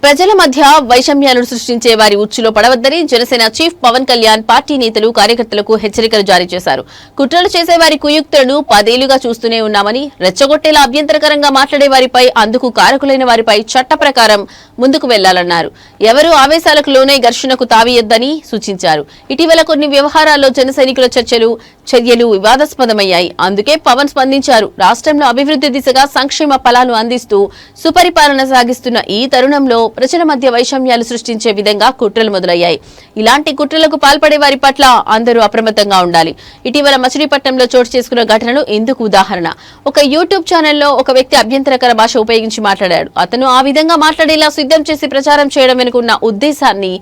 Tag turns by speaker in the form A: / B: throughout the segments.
A: ప్రజల మధ్య వైషమ్యాలను సృష్టించే వారి ఉచ్చులో పడవద్దని జనసేన చీఫ్ పవన్ కళ్యాణ్ పార్టీ నేతలు కార్యకర్తలకు హెచ్చరికలు జారీ చేశారు. కుట్రలు చేసే వారి కుయుక్తులను 10 ఏళ్లుగా చూస్తూనే ఉన్నామని, రెచ్చగొట్టేలా అభ్యంతరకరంగా మాట్లాడే వారిపై, అందుకు కారకులైన వారిపై చట్ట ప్రకారం ముందుకు వెళ్లాలన్నారు. ఎవరూ ఆవేశాలకు లోనే ఘర్షణకు తావీయొద్దని సూచించారు. ఇటీవల కొన్ని వ్యవహారాల్లో జన సైనికుల చర్యలు వివాదాస్పదమయ్యాయి. అందుకే పవన్ స్పందించారు. రాష్ట్రంలో అభివృద్ధి దిశగా సంక్షేమ ఫలాలు అందిస్తూ సుపరిపాలన సాగిస్తున్న ఈ తరుణంలో ప్రజల మధ్య వైషమ్యాలు సృష్టించే విధంగా కుట్రలు మొదలయ్యాయి. ఇలాంటి కుట్రలకు పాల్పడే వారి పట్ల అందరూ అప్రమత్తంగా ఉండాలి. ఇటీవల మచిలీపట్నంలో చోటు చేసుకున్న ఘటనలు ఇందుకు ఉదాహరణ. ఒక యూట్యూబ్ ఛానల్లో ఒక వ్యక్తి అభ్యంతరకర భాష ఉపయోగించి మాట్లాడాడు. అతను ఆ విధంగా మాట్లాడేలా సిద్ధం చేసి ప్రచారం చేయడం వెనుకున్న ఉద్దేశాన్ని,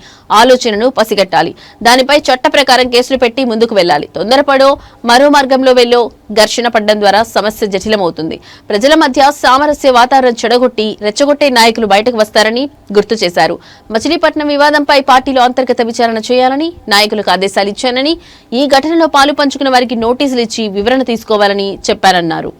A: ఆలోచనను పసిగట్టాలి. దానిపై చట్ట ప్రకారం కేసులు పెట్టి ముందుకు వెళ్లాలి. తొందరపడో మరో మార్గంలో వెళ్లో ఘర్షణ పడ్డం ద్వారా సమస్య జటిలమవుతుంది. ప్రజల మధ్య సామరస్య వాతావరణం చెడగొట్టి రెచ్చగొట్టే నాయకులు బయటకు వస్తారని గుర్తు చేశారు. మచిలీపట్నం వివాదంపై పార్టీలో అంతర్గత విచారణ చేయాలని నాయకులకు ఆదేశాలు ఇచ్చానని, ఈ ఘటనలో పాలు పంచుకున్న వారికి నోటీసులు ఇచ్చి వివరణ తీసుకోవాలని చెప్పారన్నారు.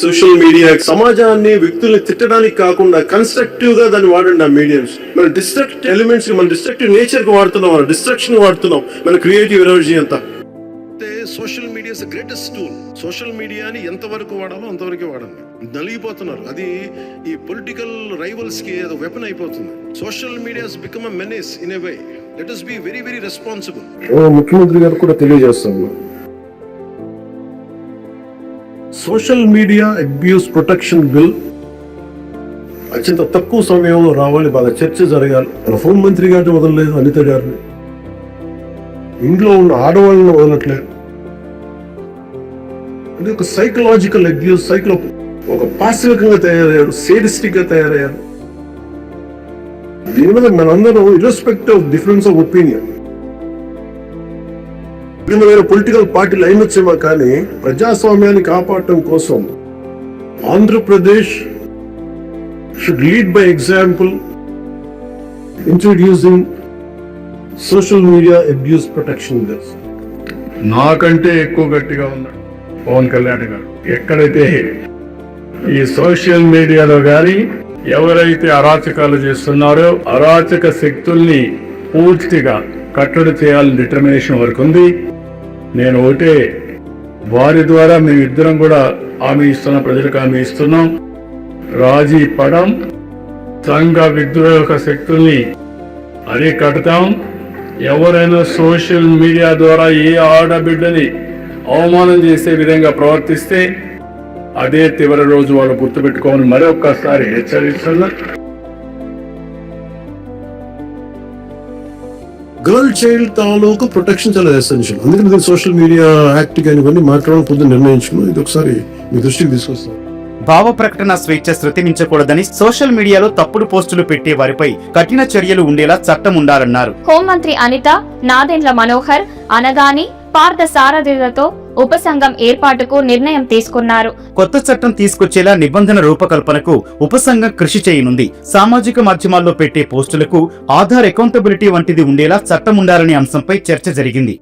B: సోషల్ మీడియా సమాజాన్ని, వ్యక్తుల్ని తిట్టడానికి కాకుండా కన్స్ట్రక్టివ్ గా దాన్ని వాడండి. ఆ మీడియంస్ మన డిస్ట్రక్ట్ ఎలిమెంట్స్, మన డిస్ట్రక్టివ్ నేచర్ కి వాడుతున్నాం, మన డిస్ట్రక్షన్ వాడుతున్నాం, మన క్రియేటివ్ ఎనర్జీ అంతా. Social media greatest tool. Social మీడియాని ఎంతవరకు వాడాలో అంతవరకే వాడండి. నలిగిపోతున్నారు. అది ఈ పొలిటికల్ రైవల్స్ కి అది వెపన్ అయిపోతుంది. Social media has become a menace in a way. Let us be very very responsible. ముఖ్యమంత్రి గారు కూడా తెలియజేస్తాను, social media abuse protection bill అత్యంత తక్కువ సమయంలో రావాలి, బాగా చర్చ జరగాలి. మన హోం మంత్రి గారిని వదలలేదు, అనిత గారిని, ఇంట్లో ఉన్న ఆడవాళ్ళని వదలట్లేదు. అది ఒక సైకలాజికల్ అబ్యూస్, ఒక పాశవికంగా తయారయ్యారు, సేడిస్టిక్ గా తయారయ్యారు. దీని మీద మనందరం irrespective of difference of opinion, వేరే పొలిటికల్ పార్టీలు అయినొచ్చేమో కానీ ప్రజాస్వామ్యాన్ని కాపాడటం కోసం Andhra Pradesh should lead by example introducing social media abuse protection bill.
C: నాకంటే ఎక్కువ గట్టిగా ఉన్నాడు పవన్ కళ్యాణ్ గారు. ఎక్కడైతే ఈ సోషల్ మీడియాలో గాని ఎవరైతే అరాచకాలు చేస్తున్నారో అరాచక శక్తుల్ని పూర్తిగా కట్టడి చేయాలని డిటర్మినేషన్ వరకు ఉంది. నేను ఒకటే, వారి ద్వారా మేమిద్దరం కూడా హామీ ఇస్తున్నాం, ప్రజలకు హామీ ఇస్తున్నాం. రాజీ పడం, సంఘ విద్రోహక శక్తుల్ని అరికడతాం. ఎవరైనా సోషల్ మీడియా ద్వారా ఏ ఆడబిడ్డని అవమానం చేసే విధంగా ప్రవర్తిస్తే అదే చివరి రోజు వాళ్ళు గుర్తుపెట్టుకోమని మరొక్కసారి హెచ్చరిస్తున్నా.
B: గర్ల్ చైల్డ్ తాలూకు ప్రొటెక్షన్ చాలా ఎసెన్షియల్. అందుకని సోషల్ మీడియా యాక్ట్ కానీ ఇవన్నీ మాట్లాడాలని పొద్దున్న నిర్ణయించుకున్నాం. ఇది ఒకసారి మీ దృష్టికి తీసుకొస్తాం.
D: భావ ప్రకటన స్వేచ్ఛ శృతిమించకూడదని, సోషల్ మీడియాలో తప్పుడు పోస్టులు పెట్టే వారిపై కఠిన చర్యలు ఉండేలా చట్టం ఉండాలన్నారు.
E: హోంమంత్రి అనిత, నాదెండ్ల మనోహర్, అనగాని, పార్థ సారథులతో ఉపసంఘం ఏర్పాటుకు నిర్ణయం తీసుకున్నారు.
D: కొత్త చట్టం తీసుకొచ్చేలా నిబంధన రూపకల్పనకు ఉపసంఘం కృషి చేయనుంది. సామాజిక మాధ్యమాల్లో పెట్టే పోస్టులకు ఆధార్ అకౌంటబిలిటీ వంటిది ఉండేలా చట్టం ఉండాలనే అంశంపై చర్చ జరిగింది.